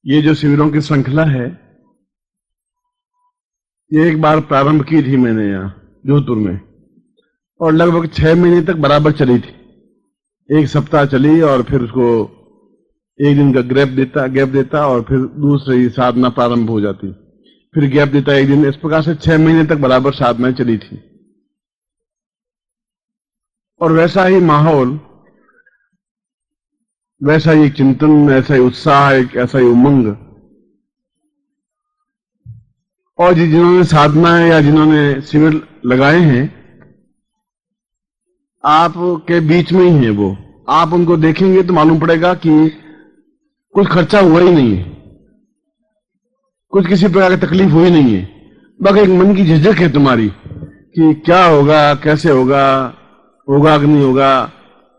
ये जो शिविरों की श्रृंखला है, ये एक बार प्रारंभ की थी मैंने यहाँ जोधपुर में, और लगभग 6 महीने तक बराबर चली थी। एक सप्ताह चली और फिर उसको एक दिन का गैप देता और फिर दूसरी साधना प्रारंभ हो जाती, फिर गैप देता एक दिन। इस प्रकार से 6 महीने तक बराबर साधना चली थी। और वैसा ही माहौल, वैसा ही चिंतन, ऐसा ही उत्साह, एक ऐसा ही उमंग। और जिन्होंने साधना या जिन्होंने शिविर लगाए हैं, आपके बीच में ही है वो। आप उनको देखेंगे तो मालूम पड़ेगा कि कुछ खर्चा हुआ ही नहीं है, कुछ किसी प्रकार की तकलीफ हुई नहीं है। बस एक मन की झिझक है तुम्हारी कि क्या होगा, कैसे होगा, होगा कि नहीं होगा,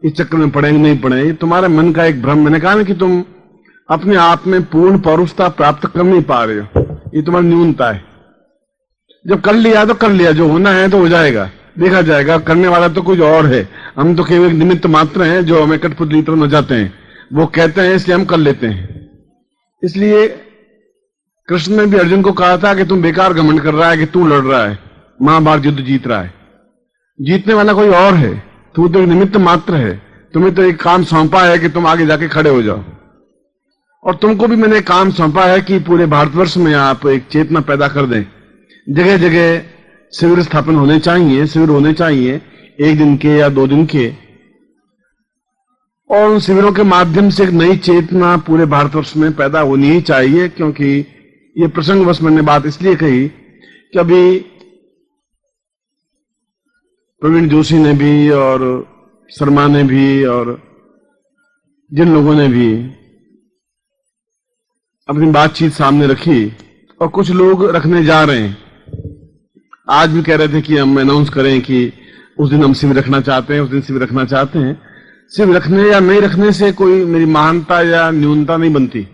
इस चक्कर में पड़ेंगे नहीं पड़े। तुम्हारे मन का एक भ्रम। मैंने कहा ना कि तुम अपने आप में पूर्ण पौरुषता प्राप्त कर नहीं पा रहे हो, ये तुम्हारी न्यूनता है। जब कर लिया तो कर लिया, जो होना है तो हो जाएगा, देखा जाएगा। करने वाला तो कुछ और है, हम तो केवल निमित्त मात्र हैं जो हमें कठपुतली तरह न जाते हैं। वो कहते हैं इसलिए हम कर लेते हैं। इसलिए कृष्ण ने भी अर्जुन को कहा था कि तुम बेकार घमंड कर रहा है कि तू लड़ रहा है, महाभारत युद्ध जीत रहा है। जीतने वाला कोई और है, तू तो एक निमित्त मात्र है। तुम्हें तो एक काम सौंपा है कि तुम आगे जाके खड़े हो जाओ। और तुमको भी मैंने काम सौंपा है कि पूरे भारतवर्ष में आप एक चेतना पैदा कर दें। जगह जगह शिविर स्थापन होने चाहिए, शिविर होने चाहिए, 1 दिन के या 2 दिन के। और उन शिविरों के माध्यम से एक नई चेतना पूरे भारतवर्ष में पैदा होनी ही चाहिए। क्योंकि ये प्रसंगवश मैंने बात इसलिए कही कि अभी प्रवीण जोशी ने भी और शर्मा ने भी और जिन लोगों ने भी अपनी बातचीत सामने रखी, और कुछ लोग रखने जा रहे हैं। आज भी कह रहे थे कि हम अनाउंस करें कि उस दिन हम शिविर रखना चाहते हैं, उस दिन शिविर रखना चाहते हैं। शिविर रखने या नहीं रखने से कोई मेरी महानता या न्यूनता नहीं बनती,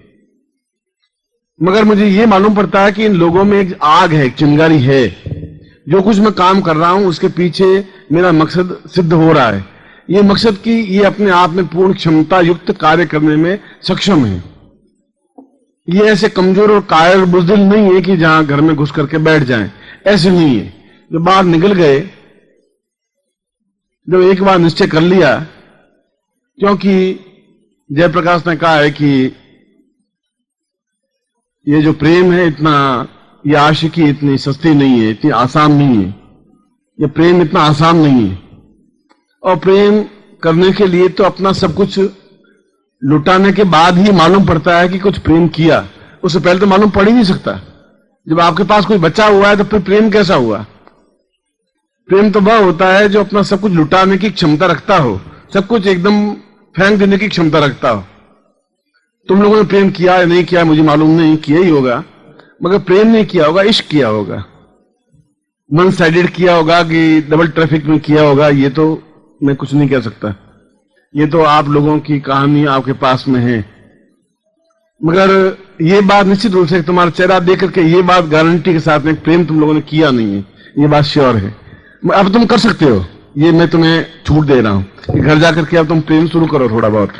मगर मुझे ये मालूम पड़ता है कि इन लोगों में एक आग है, एक चिंगारी है। जो कुछ मैं काम कर रहा हूं उसके पीछे मेरा मकसद सिद्ध हो रहा है। ये मकसद कि ये अपने आप में पूर्ण क्षमता युक्त कार्य करने में सक्षम है। ये ऐसे कमजोर और कायर बुज़दिल नहीं है कि जहां घर में घुस करके बैठ जाएं, ऐसे नहीं है। जो बाहर निकल गए, जब एक बार निश्चय कर लिया, क्योंकि जयप्रकाश ने कहा है कि ये जो प्रेम है इतना, ये आशिकी इतनी सस्ती नहीं है, इतनी आसान नहीं है। ये प्रेम इतना आसान नहीं है। और प्रेम करने के लिए तो अपना सब कुछ लुटाने के बाद ही मालूम पड़ता है कि कुछ प्रेम किया। उससे पहले तो मालूम पड़ ही नहीं सकता। जब आपके पास कोई बचा हुआ है तो फिर प्रेम कैसा हुआ? प्रेम तो वह होता है जो अपना सब कुछ लुटाने की क्षमता रखता हो, सब कुछ एकदम फेंक देने की क्षमता रखता हो। तुम लोगों ने प्रेम किया या नहीं किया मुझे मालूम नहीं, किया ही होगा, मगर प्रेम नहीं किया होगा, इश्क किया होगा। वन साइडेड किया होगा कि डबल ट्रैफिक में किया होगा, ये तो मैं कुछ नहीं कह सकता। ये तो आप लोगों की कहानी आपके पास में है। मगर ये बात निश्चित रूप से तुम्हारा चेहरा देख करके ये बात गारंटी के साथ में प्रेम तुम लोगों ने किया नहीं है, ये बात श्योर है। अब तुम कर सकते हो, ये मैं तुम्हें छूट दे रहा हूं कि घर जाकर के अब तुम प्रेम शुरू करो थोड़ा बहुत।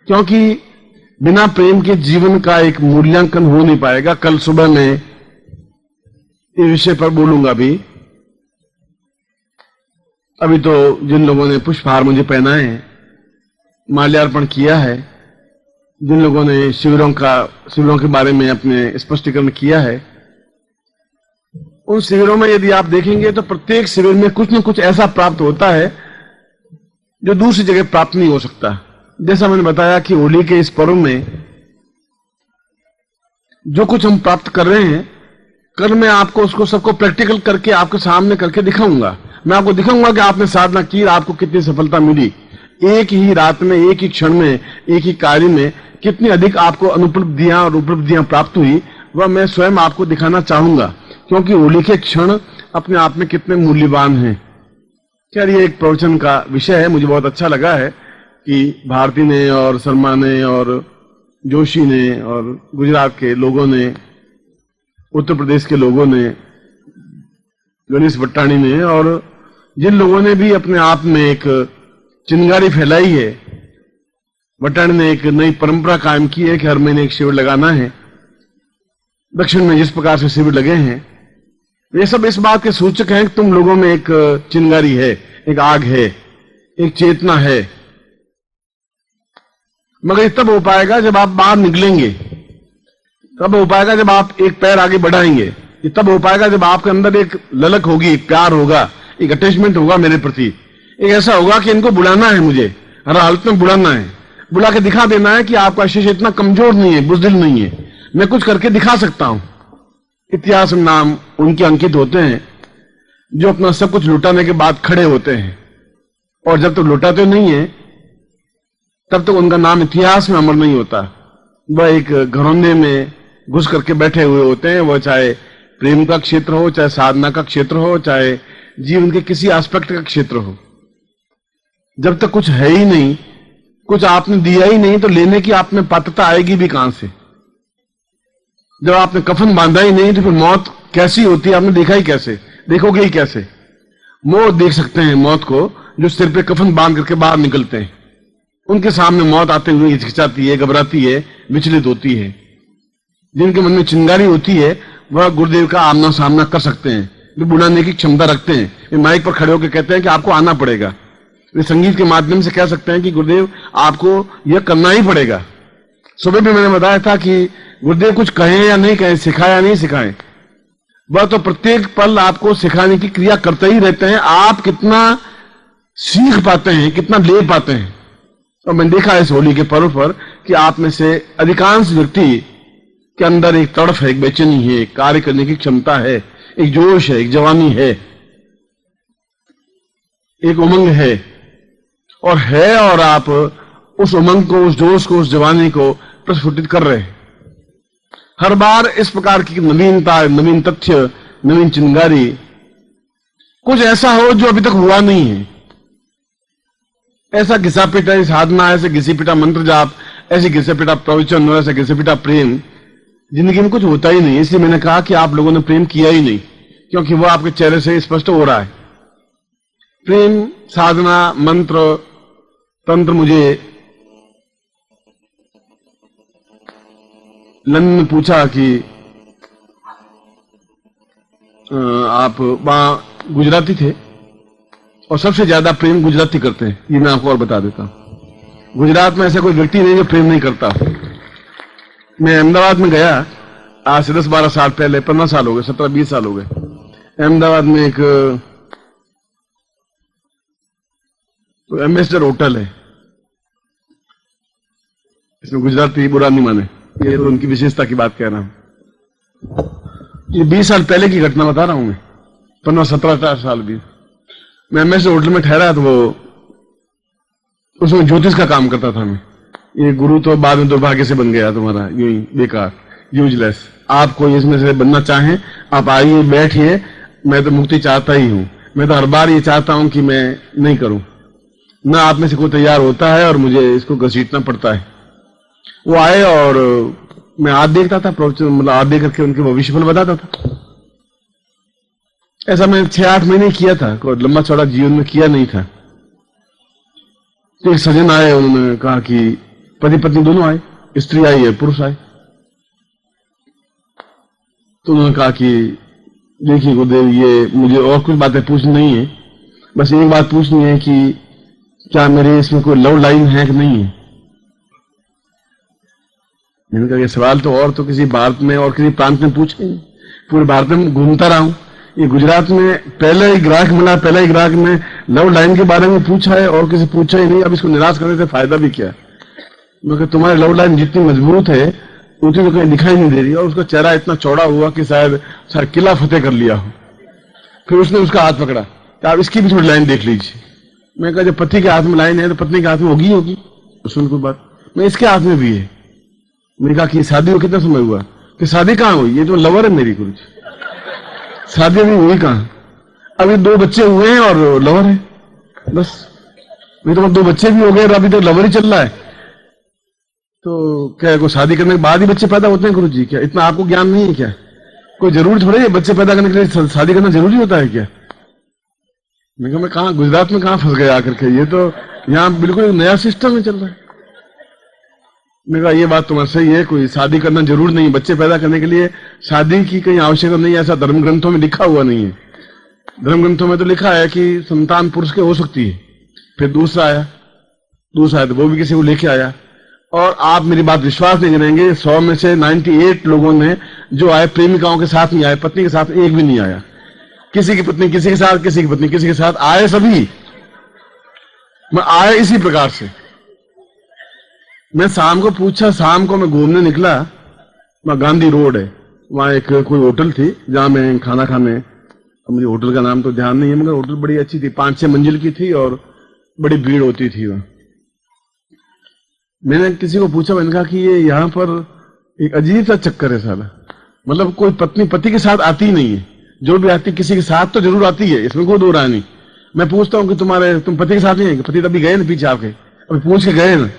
क्योंकि बिना प्रेम के जीवन का एक मूल्यांकन हो नहीं पाएगा। कल सुबह मैं इस विषय पर बोलूंगा भी। अभी तो जिन लोगों ने पुष्पहार मुझे पहनाए हैं, माल्यार्पण किया है, जिन लोगों ने शिविरों के बारे में अपने स्पष्टीकरण किया है, उन शिविरों में यदि आप देखेंगे तो प्रत्येक शिविर में कुछ न कुछ ऐसा प्राप्त होता है जो दूसरी जगह प्राप्त नहीं हो सकता। जैसा मैंने बताया कि होली के इस पर्व में जो कुछ हम प्राप्त कर रहे हैं, कल मैं आपको उसको सबको प्रैक्टिकल करके आपके सामने करके दिखाऊंगा। मैं आपको दिखाऊंगा कि आपने साधना की, आपको कितनी सफलता मिली। एक ही रात में, एक ही क्षण में, एक ही कार्य में कितनी अधिक आपको अनुपलब्धियां और उपलब्धियां प्राप्त हुई, वह मैं स्वयं आपको दिखाना चाहूंगा। क्योंकि होली के क्षण अपने आप में कितने मूल्यवान हैं। खैर, ये एक प्रवचन का विषय है। मुझे बहुत अच्छा लगा है कि भारती ने और शर्मा ने और जोशी ने और गुजरात के लोगों ने, उत्तर प्रदेश के लोगों ने, गणेश भट्टाणी ने, और जिन लोगों ने भी अपने आप में एक चिंगारी फैलाई है, वटाणी ने एक नई परंपरा कायम की है कि हर महीने एक शिविर लगाना है। दक्षिण में जिस प्रकार से शिविर लगे हैं, ये सब इस बात के सूचक हैं कि तुम लोगों में एक चिंगारी है, एक आग है, एक चेतना है। मगर ये तब हो पाएगा जब आप बाहर निकलेंगे, तब हो पाएगा जब आप एक पैर आगे बढ़ाएंगे, ये तब हो पाएगा जब आपके अंदर एक ललक होगी, प्यार होगा, एक अटैचमेंट होगा मेरे प्रति। एक ऐसा होगा कि इनको बुलाना है, मुझे हर हालत में बुलाना है, बुला के दिखा देना है कि आपका शिष्य इतना कमजोर नहीं है, बुज़दिल नहीं है, मैं कुछ करके दिखा सकता हूं। इतिहास में नाम उनके अंकित होते हैं जो अपना सब कुछ लुटाने के बाद खड़े होते हैं, और जब तक लुटाते नहीं है तब तक उनका नाम इतिहास में अमर नहीं होता। वह एक घरौंदे में घुस करके बैठे हुए होते हैं, वह चाहे प्रेम का क्षेत्र हो, चाहे साधना का क्षेत्र हो, चाहे जीवन के किसी एस्पेक्ट का क्षेत्र हो। जब तक कुछ है ही नहीं, कुछ आपने दिया ही नहीं, तो लेने की आप में पात्रता आएगी भी कहां से? जब आपने कफन बांधा ही नहीं तो फिर मौत कैसी होती है आपने देखा ही कैसे, देखोगे ही कैसे? मौत देख सकते हैं मौत को जो सिर पे कफन बांध करके बाहर निकलते हैं, उनके सामने मौत आते हुए हिचकिचाती है, घबराती है, विचलित होती है। जिनके मन में चिंगारी होती है वह गुरुदेव का आमना सामना कर सकते हैं, वे बुलाने की क्षमता रखते हैं। वे माइक पर खड़े होकर कहते हैं कि आपको आना पड़ेगा। वे संगीत के माध्यम से कह सकते हैं कि गुरुदेव आपको यह करना ही पड़ेगा। सुबह भी मैंने बताया था कि गुरुदेव कुछ कहें या नहीं कहें, सिखाएं या नहीं सिखाएं, वह तो प्रत्येक पल आपको सिखाने की क्रिया करते ही रहते हैं। आप कितना सीख पाते हैं, कितना ले पाते हैं। और मैंने देखा इस होली के पर्व पर कि आप में से अधिकांश व्यक्ति के अंदर एक तड़फ है, एक बेचैनी है, एक कार्य करने की क्षमता है, एक जोश है, एक जवानी है, एक उमंग है, और आप उस उमंग को, उस जोश को, उस जवानी को प्रस्फुटित कर रहे हैं। हर बार इस प्रकार की नवीनता, नवीन तथ्य, नवीन चिंगारी, कुछ ऐसा हो जो अभी तक हुआ नहीं है। ऐसा घिसा पिटा साधना, ऐसे घिसी पिटा मंत्र जाप, ऐसे घिसा पिटा प्रवचन और ऐसे घिसा पिटा प्रेम जिंदगी में कुछ होता ही नहीं। इसलिए मैंने कहा कि आप लोगों ने प्रेम किया ही नहीं, क्योंकि वो आपके चेहरे से स्पष्ट हो रहा है। प्रेम, साधना, मंत्र, तंत्र मुझे लंदन में पूछा कि आप वहां गुजराती थे और सबसे ज्यादा प्रेम गुजराती करते हैं, ये मैं आपको और बता देता हूं। गुजरात में ऐसा कोई व्यक्ति नहीं जो प्रेम नहीं करता। मैं अहमदाबाद में गया आज से 10-12 साल पहले, 15 साल हो गए, 17-20 साल हो गए। अहमदाबाद में एक तो एम्बेसडर होटल है, इसमें गुजराती बुरा नहीं माने, ये तो उनकी विशेषता की बात कह रहा हूं। ये 20 साल पहले की घटना बता रहा हूं मैं, 15-17 साल भी। मैं एम्बेसडर होटल में ठहरा तो वो उसमें ज्योतिष का काम करता था मैं। ये गुरु तो बाद में दुर्भाग्य से बन गया तुम्हारा, यूं ही बेकार, यूजलेस। आप कोई इसमें से बनना चाहें आप आइए, बैठिए, मैं तो मुक्ति चाहता ही हूं। मैं तो हर बार ये चाहता हूं कि मैं नहीं करूं, ना आप में से कोई तैयार होता है और मुझे इसको घसीटना पड़ता है। वो आए और मैं हाथ देखता था, मतलब हाथ देख करके उनके भविष्यफल बताता था। ऐसा मैं 6-8 महीने किया था, कोई लंबा चौड़ा जीवन में किया नहीं था। तो एक सज्जन आए, उन्होंने कहा कि पति पत्नी दोनों आए, स्त्री आई है, पुरुष आए। तो उन्होंने कहा कि देखिए गुरुदेव, ये मुझे और कुछ बातें पूछनी नहीं है, बस एक बात पूछनी है कि क्या मेरे इसमें कोई लव लाइन है कि नहीं है। मैंने कहा ये सवाल तो और तो किसी भारत में और किसी प्रांत में पूछे नहीं, पूरे भारत में घूमता रहा हूं, ये गुजरात में पहला ही ग्राहक मिला, पहला ही ग्राहक में लव लाइन के बारे में पूछा है और किसी पूछा ही नहीं। अब इसको निराश करने से फायदा भी क्या? मैं कहा तुम्हारी लव लाइन जितनी मजबूत है उतनी तो कहीं दिखाई नहीं दे रही। और उसका चेहरा इतना चौड़ा हुआ कि शायद किला फतेह कर लिया हो। फिर उसने उसका हाथ पकड़ा कि आप इसकी भी थोड़ी लाइन देख लीजिए। मैं कहा जब पति के हाथ में लाइन है तो पत्नी के हाथ में होगी। सुन कोई बात, मैं इसके हाथ में भी है। मैंने कहा कि शादी को कितना समय हुआ? कि शादी कहाँ हुई, ये तो लवर है मेरी, कुछ शादी अभी हुई कहाँ, अभी 2 बच्चे हुए हैं और लवर है बस। अभी तो 2 बच्चे भी हो गए और अभी तो लवर ही चल रहा है। तो क्या कोई शादी करने के बाद ही बच्चे पैदा होते हैं गुरु जी? क्या इतना आपको ज्ञान नहीं है क्या? कोई जरूरी थोड़ी है बच्चे पैदा करने के लिए शादी करना जरूरी होता है क्या? मैं कहा मैं कहाँ गुजरात में कहाँ फंस गया आकर के, ये तो यहाँ बिल्कुल नया सिस्टम में चल रहा है। मैंने कहा ये बात तुम्हारी सही है, कोई शादी करना जरूर नहीं, बच्चे पैदा करने के लिए शादी की कहीं आवश्यकता नहीं है, ऐसा धर्म ग्रंथों में लिखा हुआ नहीं है। धर्म ग्रंथों में तो लिखा है कि संतान पुरुष के हो सकती है। फिर दूसरा आया तो वो भी किसी को लेके आया, और आप मेरी बात विश्वास नहीं करेंगे, 100 में से 98 लोगों ने जो आए प्रेमिकाओं के साथ नहीं आए, पत्नी के साथ एक भी नहीं आया। किसी की पत्नी किसी के साथ, किसी की पत्नी किसी के साथ, आए सभी। मैं आया इसी प्रकार से। मैं शाम को पूछा, शाम को मैं घूमने निकला, वहां गांधी रोड है, वहां एक कोई होटल थी जहां मैं खाना खाने, मुझे होटल का नाम तो ध्यान नहीं है, मगर होटल बड़ी अच्छी थी, 5-6 मंजिल की थी और बड़ी भीड़ होती थी वहां। मैंने किसी को पूछा, मैंने कहा कि ये यहाँ पर एक अजीब सा चक्कर है साला, मतलब कोई पत्नी पति के साथ आती ही नहीं है, जो भी आती किसी के साथ तो जरूर आती है, इसमें कोई दो राय नहीं। मैं पूछता हूँ कि तुम पति के साथ नहीं आएंगे? पति तो अभी गए ना पीछे आपके, अभी पूछ के गए ना,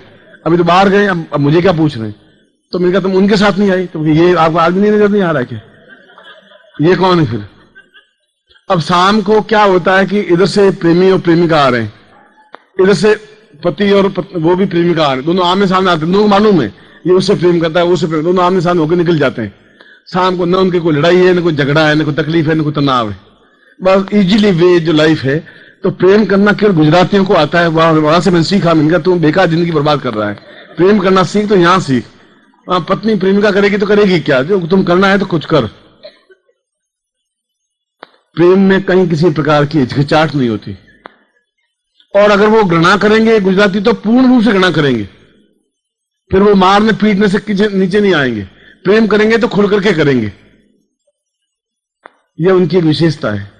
अभी तो बाहर गए, अब मुझे क्या पूछ रहे हैं? तो मैंने कहा तुम उनके साथ नहीं आई, तो ये आपको आदमी नहीं नजर नहीं आ रहा है क्या? ये कौन है फिर? अब शाम को क्या होता है कि इधर से प्रेमी और प्रेमिका आ रहे हैं, इधर से पति और वो भी प्रेमिका आ रहे हैं, दोनों आमने सामने आते हैं, दोनों को मालूम है ये उससे प्रेम करता है, उससे प्रेम, दोनों आमने सामने होकर निकल जाते हैं। शाम को न उनकी कोई लड़ाई है, न कोई झगड़ा है, न कोई तकलीफ है, न कोई तनाव है, बस इजीली वे जो लाइफ है। तो प्रेम करना केवल गुजरातियों को आता है, वहां से मैंने सीखा। मैंने कहा तुम बेकार जिंदगी बर्बाद कर रहा है, प्रेम करना सीख तो यहां सीख। पत्नी प्रेमिका करेगी तो करेगी क्या, जो तुम करना है तो कुछ कर। प्रेम में कहीं किसी प्रकार की हिचकिचाहट नहीं होती, और अगर वो घृणा करेंगे गुजराती तो पूर्ण रूप से घृणा करेंगे, फिर वो मारने पीटने से नीचे नहीं आएंगे। प्रेम करेंगे तो खुल करके करेंगे। यह उनकी एक विशेषता है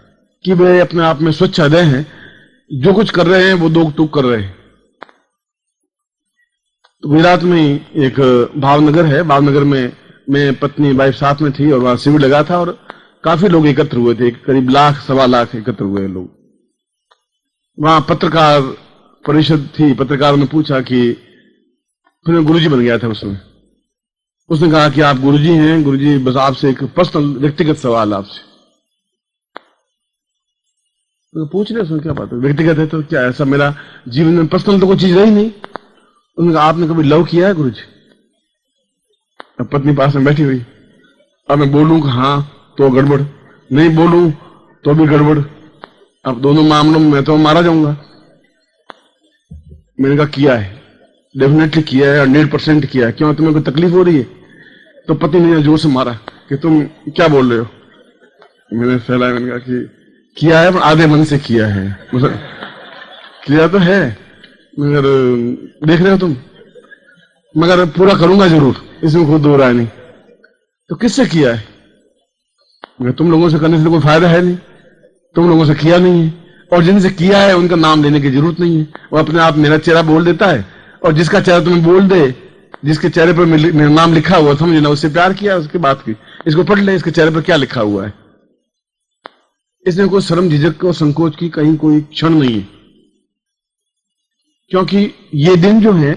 कि वे अपने आप में स्वच्छ हृदय हैं, जो कुछ कर रहे हैं वो दो टूक कर रहे हैं। तो गुजरात में एक भावनगर है, भावनगर में मैं पत्नी वाइफ साथ में थी, और वहां शिविर लगा था और काफी लोग एकत्र हुए थे, करीब 1.25 लाख एकत्र हुए लोग। वहां पत्रकार परिषद थी, पत्रकारों ने पूछा कि, फिर मैं गुरुजी बन गया था उसमें। उसने कहा कि आप गुरुजी हैं, गुरुजी बस आपसे एक पर्सनल व्यक्तिगत सवाल आपसे। तो पूछ रहे उसमें क्या बात है, व्यक्तिगत है तो क्या, ऐसा मेरा जीवन में पर्सनल तो कोई चीज रही नहीं। उन्होंने कहा आपने कभी लव किया है गुरुजी? अब पत्नी पास में बैठी हुई, अब मैं बोलूं कि हाँ तो गड़बड़, नहीं बोलूं तो भी गड़बड़, अब दोनों मामलों में मैं तो मारा जाऊंगा। मैंने कहा किया है, डेफिनेटली किया है, 100% किया है। क्यों, तुम्हें कोई तकलीफ हो रही है? तो पति ने जोर से मारा कि तुम क्या बोल रहे हो? मैंने फैलाया, मैंने कहा कि किया है, पर आधे मन से किया है, मतलब किया तो है मगर देख रहे हो तुम, मगर पूरा करूंगा जरूर, इसमें कोई दो राय नहीं। तो किससे किया है? मगर तुम लोगों से करने से कोई फायदा है नहीं, तुम लोगों से किया नहीं है, और जिनसे किया है उनका नाम लेने की जरूरत नहीं है। वो अपने आप मेरा चेहरा बोल देता है, और जिसका चेहरा तुम्हें बोल दे, जिसके चेहरे पर मेरा नाम लिखा हुआ, समझना उससे प्यार किया, उसकी बात की। इसको पढ़ ले, इसके चेहरे पर क्या लिखा हुआ है। इसमें कोई शर्म झिझक और संकोच की कहीं कोई क्षण नहीं है, क्योंकि ये दिन जो है,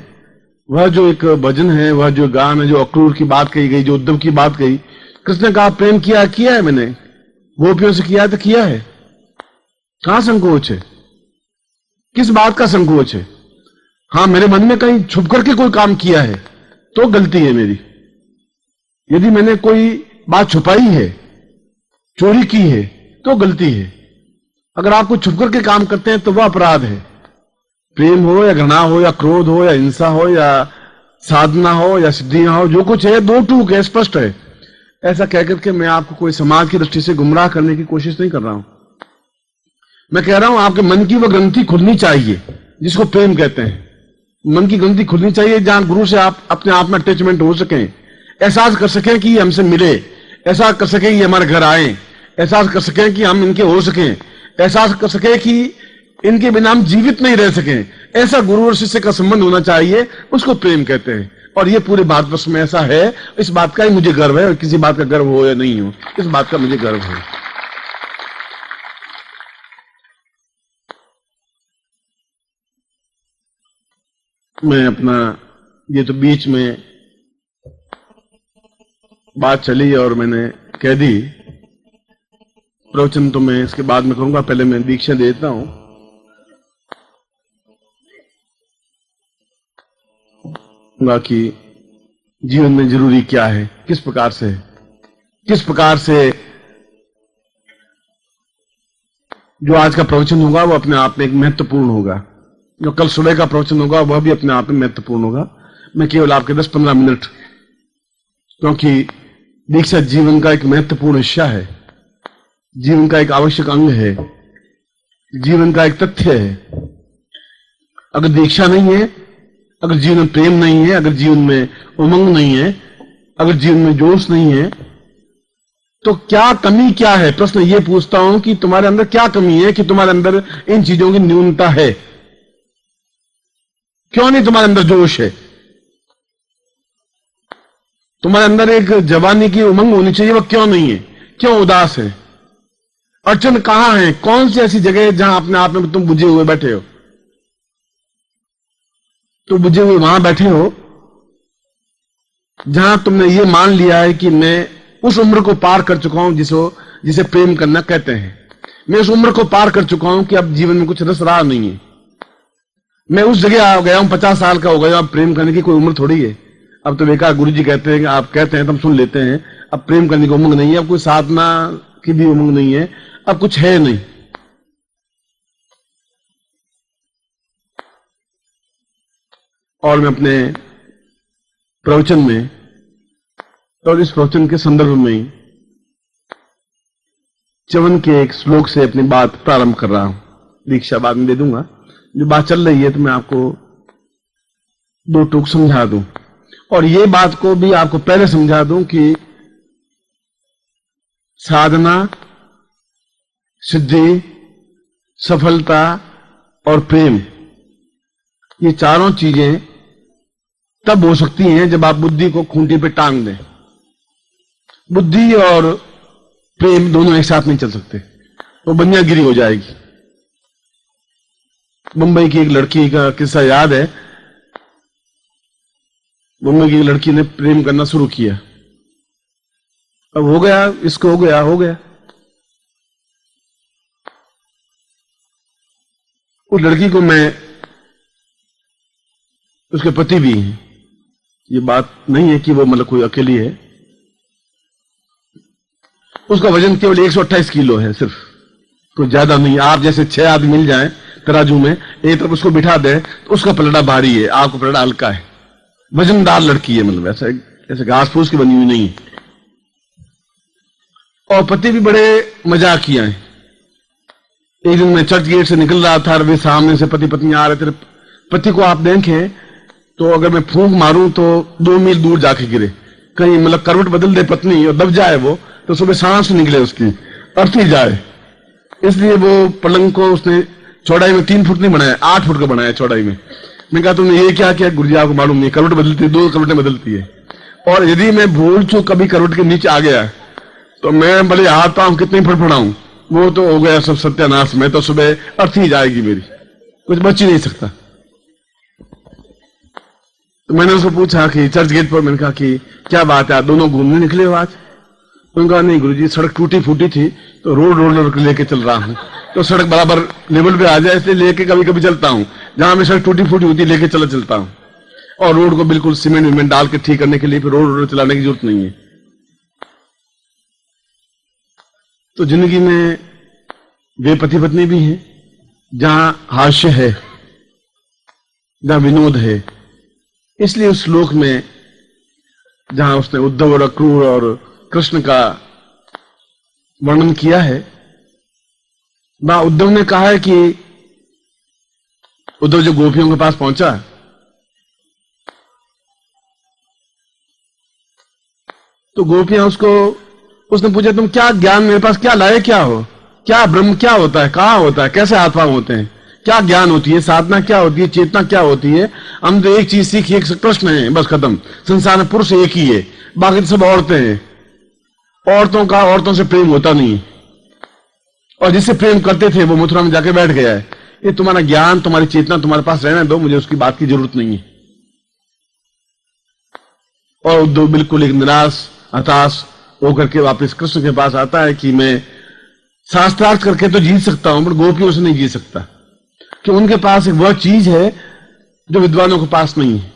वह जो एक भजन है, वह जो गान है, जो अक्रूर की बात कही गई, जो उद्धव की बात कही, कृष्ण का प्रेम किया है मैंने, गोपियों से किया है तो किया है। कहां संकोच है, किस बात का संकोच है? हाँ, मेरे मन में कहीं छुप करके कोई काम किया है तो गलती है मेरी। यदि मैंने कोई बात छुपाई है, चोरी की है, तो गलती है। अगर आप कुछ छुप करके काम करते हैं तो वह अपराध है। प्रेम हो या घृणा हो या क्रोध हो या हिंसा हो या साधना हो या सिद्धियां हो, जो कुछ है दो टूक है, स्पष्ट है। ऐसा कहकर के मैं आपको कोई समाज की दृष्टि से गुमराह करने की कोशिश नहीं कर रहा हूं। मैं कह रहा हूं आपके मन की वह ग्रंथि खुलनी चाहिए जिसको प्रेम कहते हैं। मन की ग्रंथि खुलनी चाहिए जहां गुरु से आप अपने आप में अटैचमेंट हो सकें, एहसास कर सकें कि ये हमसे मिले, एहसास कर सकें कि हमारे घर आए, एहसास कर सकें कि हम इनके हो सकें, एहसास कर सकें कि इनके बिना हम जीवित नहीं रह सकें। ऐसा गुरु और शिष्य का संबंध होना चाहिए, उसको प्रेम कहते हैं। और ये पूरे भारतवर्ष में ऐसा है। इस बात का ही मुझे गर्व है, और किसी बात का गर्व हो या नहीं हो, इस बात का मुझे गर्व है। मैं अपना, ये तो बीच में बात चली और मैंने कह दी, प्रवचन तो मैं इसके बाद में करूंगा, पहले मैं दीक्षा देता हूं। बाकी जीवन में जरूरी क्या है, किस प्रकार से जो आज का प्रवचन होगा वो अपने आप में एक महत्वपूर्ण होगा, जो कल सुबह का प्रवचन होगा वह भी अपने आप में महत्वपूर्ण होगा। मैं केवल आपके 10-15 मिनट, क्योंकि दीक्षा जीवन का एक महत्वपूर्ण हिस्सा है, जीवन का एक आवश्यक अंग है, जीवन का एक तथ्य है। अगर दीक्षा नहीं है, अगर जीवन में प्रेम नहीं है, अगर जीवन में उमंग नहीं है, अगर जीवन में जोश नहीं है, तो क्या कमी क्या है? प्रश्न ये पूछता हूं कि तुम्हारे अंदर क्या कमी है कि तुम्हारे अंदर इन चीजों की न्यूनता है? क्यों नहीं तुम्हारे अंदर जोश है? तुम्हारे अंदर एक जवानी की उमंग होनी चाहिए, वह क्यों नहीं है? क्यों उदास है? अड़चन कहां है? कौन सी ऐसी जगह है जहां अपने आप में तुम बुझे हुए बैठे हो? तो बुझे हुए वहां बैठे हो जहां तुमने ये मान लिया है कि मैं उस उम्र को पार कर चुका हूं जिसे प्रेम करना कहते हैं। मैं उस उम्र को पार कर चुका हूं कि अब जीवन में कुछ रस रहा नहीं है। मैं उस जगह आ गया हूं, 50 साल का हो गया, अब प्रेम करने की कोई उम्र थोड़ी है। अब तो बेकार गुरु जी कहते हैं कि आप कहते हैं तो हम सुन लेते हैं, अब प्रेम करने की उमंग नहीं है, अब कोई साधना की भी उमंग नहीं है, अब कुछ है नहीं। और मैं अपने प्रवचन में और इस प्रवचन के संदर्भ में च्यवन के एक श्लोक से अपनी बात प्रारंभ कर रहा हूं। दीक्षा बाद में दे दूंगा। जो बात चल रही है तो मैं आपको दो टूक समझा दूं, और ये बात को भी आपको पहले समझा दूं कि साधना, सिद्धि, सफलता और प्रेम, ये चारों चीजें तब हो सकती हैं जब आप बुद्धि को खूंटी पे टांग दें। बुद्धि और प्रेम दोनों एक साथ नहीं चल सकते, वो बनियागिरी हो जाएगी। मुंबई की एक लड़की का किस्सा याद है। मुंबई की एक लड़की ने प्रेम करना शुरू किया, अब हो गया, इसको हो गया। उस लड़की को मैं, उसके पति भी हैं, ये बात नहीं है कि वो मतलब कोई अकेली है। उसका वजन केवल 128 किलो है, सिर्फ, कोई ज्यादा नहीं। आप जैसे 6 आदमी मिल जाएं तराजू में, एक तरफ उसको बिठा दे तो उसका पलड़ा भारी है, आपका पलड़ा हल्का है। वजनदार लड़की है, मतलब ऐसे घास फूस की बनी हुई नहीं है। और पति भी बड़े मजाकिया हैं। एक दिन मैं चर्च गेट से निकल रहा था, वे सामने से पति पत्नी आ रहे थे। पति को आप देखें तो अगर मैं फूंक मारूं तो 2 मील दूर जाके गिरे, कहीं मतलब करवट बदल दे पत्नी और दब जाए वो, तो सुबह सांस निकले उसकी, अर्थी जाए। इसलिए वो पलंग को उसने चौड़ाई में 3 फुट नहीं बनाया, 8 फुट का बनाया चौड़ाई में। मैं कहा तुमने ये क्या किया? गुरुजी आपको मालूम नहीं, करवट बदलती है, 2 करवटें बदलती है। और यदि मैं भूल चूक कभी करवट के नीचे आ गया तो मैं भले हाथ पांव कितनी फड़फड़ाऊं, वो तो हो गया सब सत्यानाश। में तो सुबह अर्थी जाएगी मेरी, कुछ बच ही नहीं सकता। तो मैंने उसको पूछा कि चर्च गेट पर, मैंने कहा कि क्या बात है, आप दोनों घूमने निकले हो आज? उन्होंने कहा नहीं गुरुजी, सड़क टूटी फूटी थी तो रोड रोलर लेके चल रहा हूं, तो सड़क बराबर लेवल पे आ जाए इसलिए लेके कभी कभी चलता हूं। जहां में सड़क टूटी फूटी होती लेके चलता हूं, और रोड को बिल्कुल सीमेंट विमेंट डाल के ठीक करने के लिए फिर रोड रोलर चलाने की जरूरत नहीं है। तो जिंदगी में वे पति पत्नी भी हैं जहां हास्य है, जहां विनोद है। इसलिए उस श्लोक में जहां उसने उद्धव और अक्रूर और कृष्ण का वर्णन किया है, वहां उद्धव ने कहा है कि उद्धव जो गोपियों के पास पहुंचा तो गोपियां उसने पूछा तुम क्या ज्ञान मेरे पास क्या लाए, क्या हो, क्या ब्रह्म क्या होता है, कहां होता है, कैसे हाथ पांव होते हैं, क्या ज्ञान होती है, साधना क्या होती है, चेतना क्या होती है? हम तो एक चीज सीखी, एक कृष्ण है, बस खत्म। संसार में पुरुष एक ही है, बाकी तो सब औरतें हैं। औरतों से प्रेम होता नहीं, और जिससे प्रेम करते थे वो मथुरा में जाके बैठ गया है। ये तुम्हारा ज्ञान, तुम्हारी चेतना तुम्हारे पास रहने दो, मुझे उसकी बात की जरूरत नहीं है। और उद्धव बिल्कुल एक निराश हताश होकर के वापस कृष्ण के पास आता है कि मैं शास्त्रार्थ करके तो जीत सकता हूं, पर गोपियों से नहीं जीत सकता, कि उनके पास एक वह चीज है जो विद्वानों के पास नहीं है।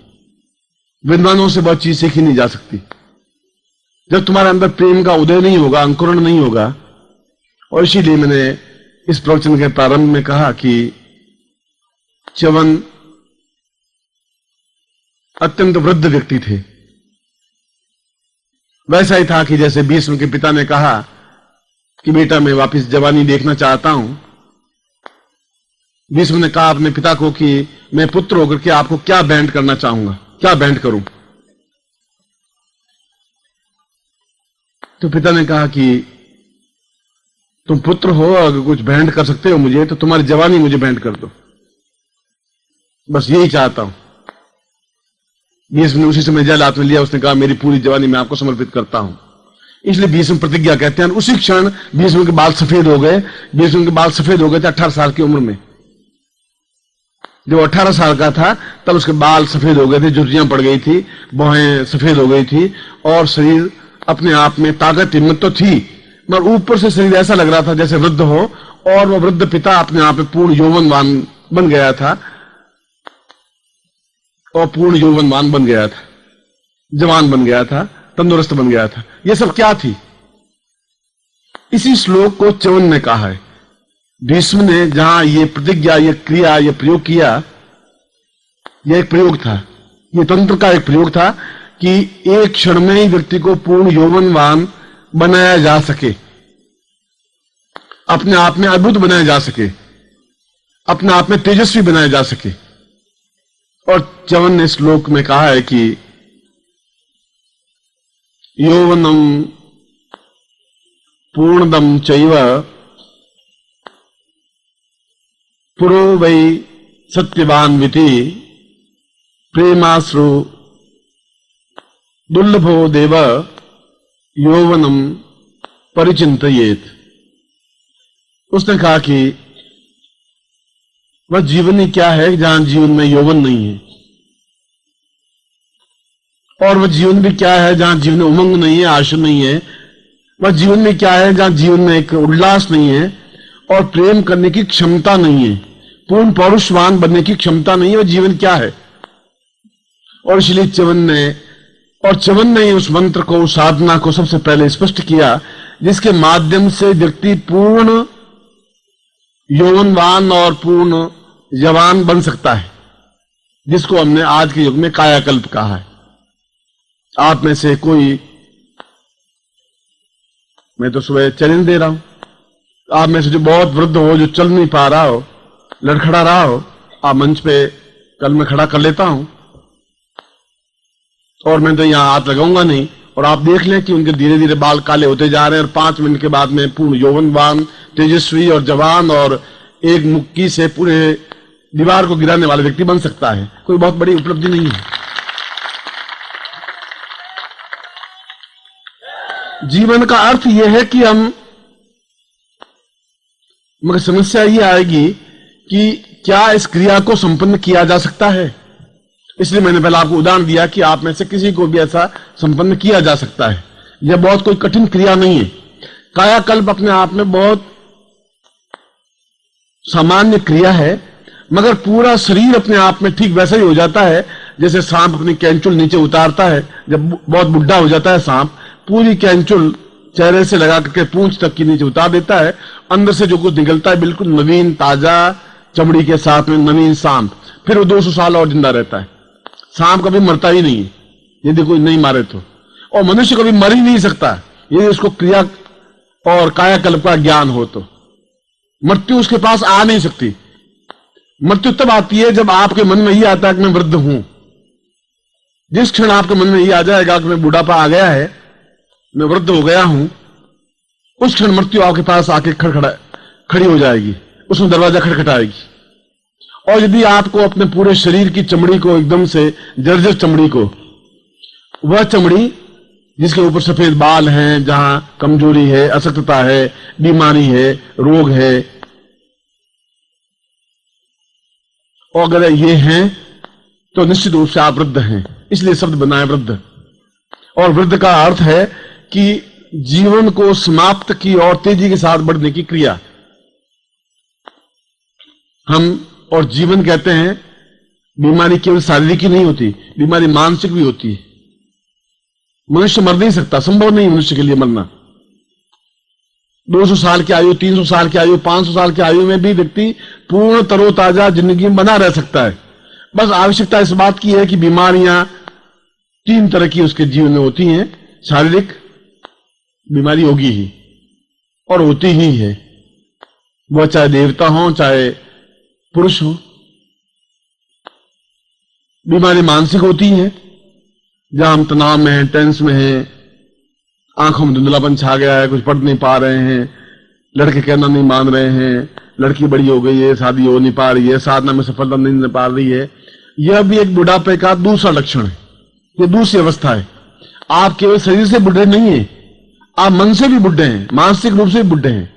विद्वानों से बहुत चीज सीखी नहीं जा सकती। जब तुम्हारे अंदर प्रेम का उदय नहीं होगा, अंकुरण नहीं होगा। और इसीलिए मैंने इस प्रवचन के प्रारंभ में कहा कि च्यवन अत्यंत वृद्ध व्यक्ति थे। वैसा ही था कि जैसे भीष्म के पिता ने कहा कि बेटा मैं वापस जवानी देखना चाहता हूं। भीष्म ने कहा अपने पिता को कि मैं पुत्र होकर के आपको क्या बैंड करना चाहूंगा, क्या बैंड करूं। तो पिता ने कहा कि तुम पुत्र हो, अगर कुछ बैंड कर सकते हो मुझे तो तुम्हारी जवानी मुझे बैंड कर दो, बस यही चाहता हूं। भीष्म ने उसी समय जल हाथ में लिया, उसने कहा मेरी पूरी जवानी मैं आपको समर्पित करता हूं। इसलिए भीष्म प्रतिज्ञा कहते हैं। उसी क्षण भीष्म के बाल सफेद हो गए। भीष्म के बाल सफेद हो गए थे 18 साल की उम्र में। जब 18 साल का था तब उसके बाल सफेद हो गए थे, झुर्रियां पड़ गई थी, भौहें सफेद हो गई थी और शरीर अपने आप में ताकत हिम्मत तो थी, मगर ऊपर से शरीर ऐसा लग रहा था जैसे वृद्ध हो। और वह वृद्ध पिता अपने आप में पूर्ण यौवनवान बन गया था और पूर्ण यौवनवान बन गया था, जवान बन गया था, तंदुरुस्त बन गया था। यह सब क्या थी? इसी श्लोक को च्यवन ने कहा है। भीष्म ने जहां ये प्रतिज्ञा, ये क्रिया, ये प्रयोग किया, यह एक प्रयोग था, यह तंत्र का एक प्रयोग था कि एक क्षण में ही व्यक्ति को पूर्ण यौवनवान बनाया जा सके, अपने आप में अद्भुत बनाया जा सके, अपने आप में तेजस्वी बनाया जा सके। और च्यवन ने श्लोक में कहा है कि यौवनम पूर्णदम चैव पुरो वै सत्यवान्विति प्रेमाश्रु दुर्लभो देव यौवनम परिचिंतयेत। उसने कहा कि वह जीवन ही क्या है जहां जीवन में यौवन नहीं है, और वह जीवन भी क्या है जहां जीवन में उमंग नहीं है, आशा नहीं है। वह जीवन में क्या है जहां जीवन में एक उल्लास नहीं है और प्रेम करने की क्षमता नहीं है, पूर्ण पौरुषवान बनने की क्षमता नहीं है। वह जीवन क्या है? और इसलिए च्यवन ने उस मंत्र को, उस साधना को सबसे पहले स्पष्ट किया जिसके माध्यम से व्यक्ति पूर्ण यौवनवान और पूर्ण जवान बन सकता है, जिसको हमने आज के युग में कायाकल्प कहा है। आप में से कोई, मैं तो सुबह चैलेंज दे रहा हूं, आप में से जो बहुत वृद्ध हो, जो चल नहीं पा रहा हो, लड़खड़ा रहा हो, आप मंच पे कल मैं खड़ा कर लेता हूं और मैं तो यहां हाथ लगाऊंगा नहीं, और आप देख लें कि उनके धीरे धीरे बाल काले होते जा रहे हैं और 5 मिनट के बाद में पूर्ण यौवनवान, तेजस्वी और जवान और एक मुक्की से पूरे दीवार को गिराने वाला व्यक्ति बन सकता है। कोई बहुत बड़ी उपलब्धि नहीं है। जीवन का अर्थ यह है कि मगर समस्या यह आएगी कि क्या इस क्रिया को संपन्न किया जा सकता है। इसलिए मैंने पहले आपको उदाहरण दिया कि आप में से किसी को भी ऐसा संपन्न किया जा सकता है। यह बहुत कोई कठिन क्रिया नहीं है। कायाकल्प अपने आप में बहुत सामान्य क्रिया है, मगर पूरा शरीर अपने आप में ठीक वैसा ही हो जाता है जैसे सांप अपनी कैंचुल नीचे उतारता है। जब बहुत बुढ़ा हो जाता है सांप, पूरी कैंचुल चेहरे से लगा करके पूंछ तक की नीचे उतार देता है। अंदर से जो कुछ निकलता है बिल्कुल नवीन, ताजा चमड़ी के साथ में नवीन सांप। फिर वो 200 साल और जिंदा रहता है। सांप कभी मरता ही नहीं है यदि कोई नहीं मारे तो, और मनुष्य कभी मर ही नहीं सकता यदि उसको क्रिया और कायाकल्प का ज्ञान हो तो। मृत्यु उसके पास आ नहीं सकती। मृत्यु तब आती है जब आपके मन में ही आता है कि मैं वृद्ध हूं। जिस क्षण आपके मन में ही आ जाएगा कि मैं बुढ़ापा आ गया है, मैं वृद्ध हो गया हूं, उस क्षण मृत्यु आपके पास आके खड़ी हो जाएगी, उसमें दरवाजा खटखटाएगी। और यदि आपको अपने पूरे शरीर की चमड़ी को एकदम से जर्जर चमड़ी को, वह चमड़ी जिसके ऊपर सफेद बाल हैं, जहां कमजोरी है, अशक्तता है, बीमारी है, रोग है, और अगर ये हैं तो निश्चित रूप से आप वृद्ध हैं। इसलिए शब्द बना है वृद्ध। और वृद्ध का अर्थ है कि जीवन को समाप्त की और तेजी के साथ बढ़ने की क्रिया। हम और जीवन कहते हैं बीमारी केवल शारीरिक ही नहीं होती, बीमारी मानसिक भी होती है। मनुष्य मर नहीं सकता, संभव नहीं मनुष्य के लिए मरना। 200 साल की आयु, 300 साल की आयु, 500 साल की आयु में भी व्यक्ति पूर्ण तरोताजा जिंदगी में बना रह सकता है। बस आवश्यकता इस बात की है कि बीमारियां 3 तरह की उसके जीवन में होती हैं। शारीरिक बीमारी होगी ही और होती ही है, वह चाहे देवता हो चाहे पुरुष हो। बीमारी मानसिक होती है, जहां हम तनाव में हैं, टेंस में हैं, आंखों में धुंधलापन छा गया है, कुछ पढ़ नहीं पा रहे हैं, लड़के कहना नहीं मान रहे हैं, लड़की बड़ी हो गई है, शादी हो नहीं पा रही है, साधना में सफलता नहीं मिल पा रही है। यह भी एक बुढ़ापे का दूसरा लक्षण है, यह दूसरी अवस्था है। आप केवल शरीर से बुढ़े नहीं है, आप मन से भी बुढ़े हैं, मानसिक रूप से भी बुढ़े हैं,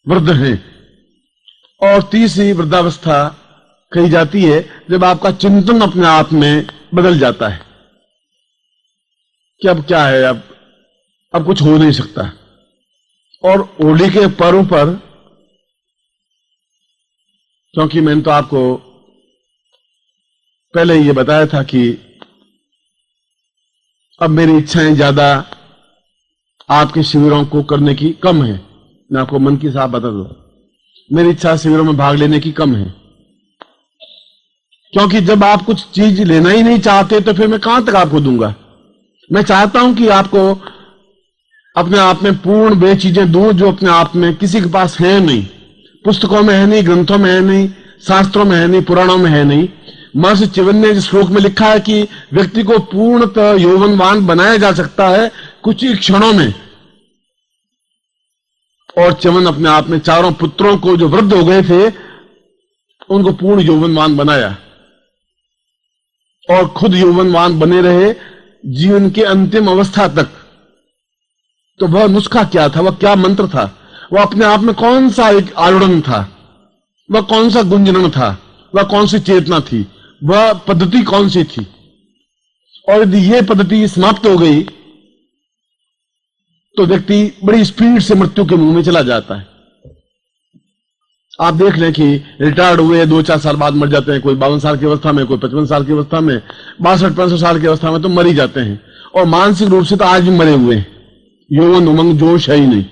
वृद्ध हैं। और तीसरी वृद्धावस्था कही जाती है जब आपका चिंतन अपने आप में बदल जाता है कि अब क्या है, अब कुछ हो नहीं सकता। और होली के पर्व पर, क्योंकि मैंने तो आपको पहले ये बताया था कि अब मेरी इच्छाएं ज्यादा आपके शिविरों को करने की कम है। मैं आपको मन की साफ बता दूं, मेरी इच्छा शिविरों में भाग लेने की कम है, क्योंकि जब आप कुछ चीज लेना ही नहीं चाहते तो फिर मैं कहां तक आपको दूंगा। मैं चाहता हूं कि आपको अपने आप में पूर्ण वे चीजें दूं जो अपने आप में किसी के पास है नहीं, पुस्तकों में है नहीं, ग्रंथों में है नहीं, शास्त्रों में है नहीं, पुराणों में है नहीं। महर्षि च्यवन ने इस श्लोक में लिखा है कि व्यक्ति को पूर्णतः यौवनवान बनाया जा सकता है कुछ ही क्षणों में। और च्यवन अपने आप में 4 पुत्रों को जो वृद्ध हो गए थे उनको पूर्ण यौवनवान बनाया और खुद यौवनवान बने रहे जीवन के अंतिम अवस्था तक। तो वह नुस्खा क्या था, वह क्या मंत्र था, वह अपने आप में कौन सा एक आलोड़न था, वह कौन सा गुंजन था, वह कौन सी चेतना थी, वह पद्धति कौन सी थी। और यदि यह पद्धति समाप्त हो गई तो व्यक्ति बड़ी स्पीड से मृत्यु के मुंह में चला जाता है। आप देख लें कि रिटायर्ड हुए 2-4 साल बाद मर जाते हैं, कोई 52 साल की अवस्था में, कोई 55 साल की अवस्था में, 62-65 साल की अवस्था में तो मर ही जाते हैं। और मानसिक रूप से तो आज भी मरे हुए हैं, यौवन उमंग जोश है ही नहीं,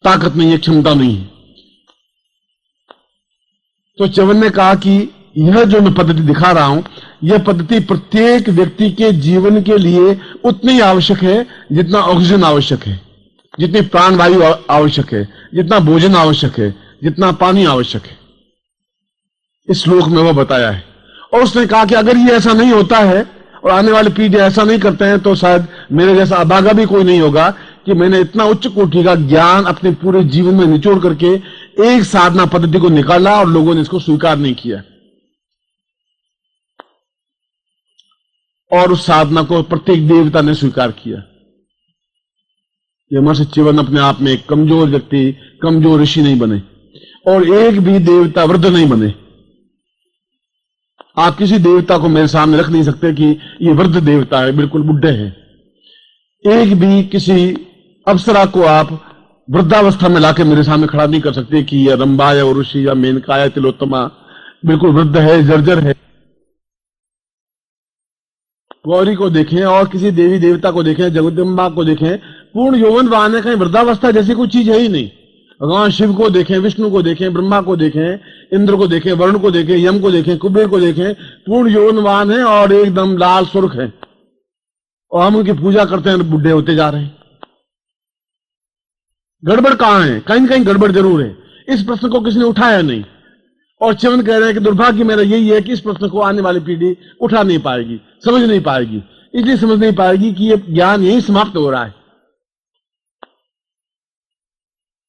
ताकत नहीं है, क्षमता नहीं है। तो च्यवन ने कहा कि यह जो मैं पद्धति दिखा रहा हूं, यह पद्धति प्रत्येक व्यक्ति के जीवन के लिए उतनी ही आवश्यक है जितना ऑक्सीजन आवश्यक है, जितनी प्राणवायु आवश्यक है, जितना भोजन आवश्यक है, जितना पानी आवश्यक है। इस श्लोक में वह बताया है। और उसने कहा कि अगर ये ऐसा नहीं होता है और आने वाली पीढ़ी ऐसा नहीं करते हैं तो शायद मेरे जैसा अभागा भी कोई नहीं होगा कि मैंने इतना उच्च कोटि का ज्ञान अपने पूरे जीवन में निचोड़ करके एक साधना पद्धति को निकाला और लोगों ने इसको स्वीकार नहीं किया। और उस साधना को प्रत्येक देवता ने स्वीकार किया। यह महर्षि च्यवन अपने आप में एक कमजोर व्यक्ति, कमजोर ऋषि नहीं बने और एक भी देवता वृद्ध नहीं बने। आप किसी देवता को मेरे सामने रख नहीं सकते कि ये वृद्ध देवता है, बिल्कुल बुढ़े हैं। एक भी किसी अप्सरा को आप वृद्धावस्था में लाके मेरे सामने खड़ा नहीं कर सकते कि यह रंभा या उर्वशी या मेनका या तिलोत्तमा बिल्कुल वृद्ध है, जर्जर है। गौरी को देखें और किसी देवी देवता को देखें, जगदम्बा को देखें, पूर्ण यौवनवान है, कहीं वृद्धावस्था जैसी कोई चीज है ही नहीं। भगवान शिव को देखें, विष्णु को देखें, ब्रह्मा को देखें, इंद्र को देखें, वरुण को देखें, यम को देखें, कुबेर को देखें, पूर्ण यौवनवान है और एकदम लाल सुर्ख है। और हम उनकी पूजा करते हैं, बुढ़े होते जा रहे हैं। गड़बड़ कहां है? कहीं कहीं गड़बड़ जरूर है। इस प्रश्न को किसी ने उठाया नहीं। और च्यवन कह रहे हैं कि दुर्भाग्य मेरा यही है कि इस प्रश्न को आने वाली पीढ़ी उठा नहीं पाएगी, समझ नहीं पाएगी। इसलिए समझ नहीं पाएगी कि ये ज्ञान यही समाप्त हो रहा है।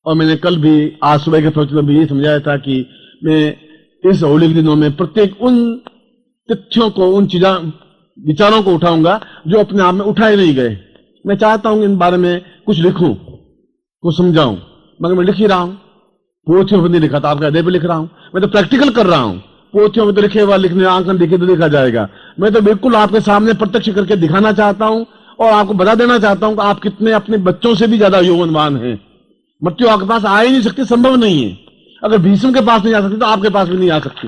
और मैंने कल भी, आज सुबह के प्रवचन में भी यही समझाया था कि मैं इस होली के दिनों में प्रत्येक उन तथ्यों को, उन विचारों को उठाऊंगा जो अपने आप में उठाए नहीं गए। मैं चाहता हूं इन बारे में कुछ लिखूं, कुछ समझाऊं, मगर मैं लिख ही रहा हूं। पोथियों पर नहीं लिखा था, आपके हृदय पर लिख रहा हूं। मैं तो प्रैक्टिकल कर रहा हूं। पोथियों में तो लिखे हुआ, लिखने आंकन दिखे तो देखा जाएगा। मैं तो बिल्कुल आपके सामने प्रत्यक्ष करके दिखाना चाहता हूं और आपको बता देना चाहता हूं कि आप कितने अपने बच्चों से भी ज्यादा यौवनवान हैं। मृत्यु आपके पास आ ही नहीं सकती, संभव नहीं है। अगर भीष्म के पास नहीं आ सकती तो आपके पास भी नहीं आ सकती।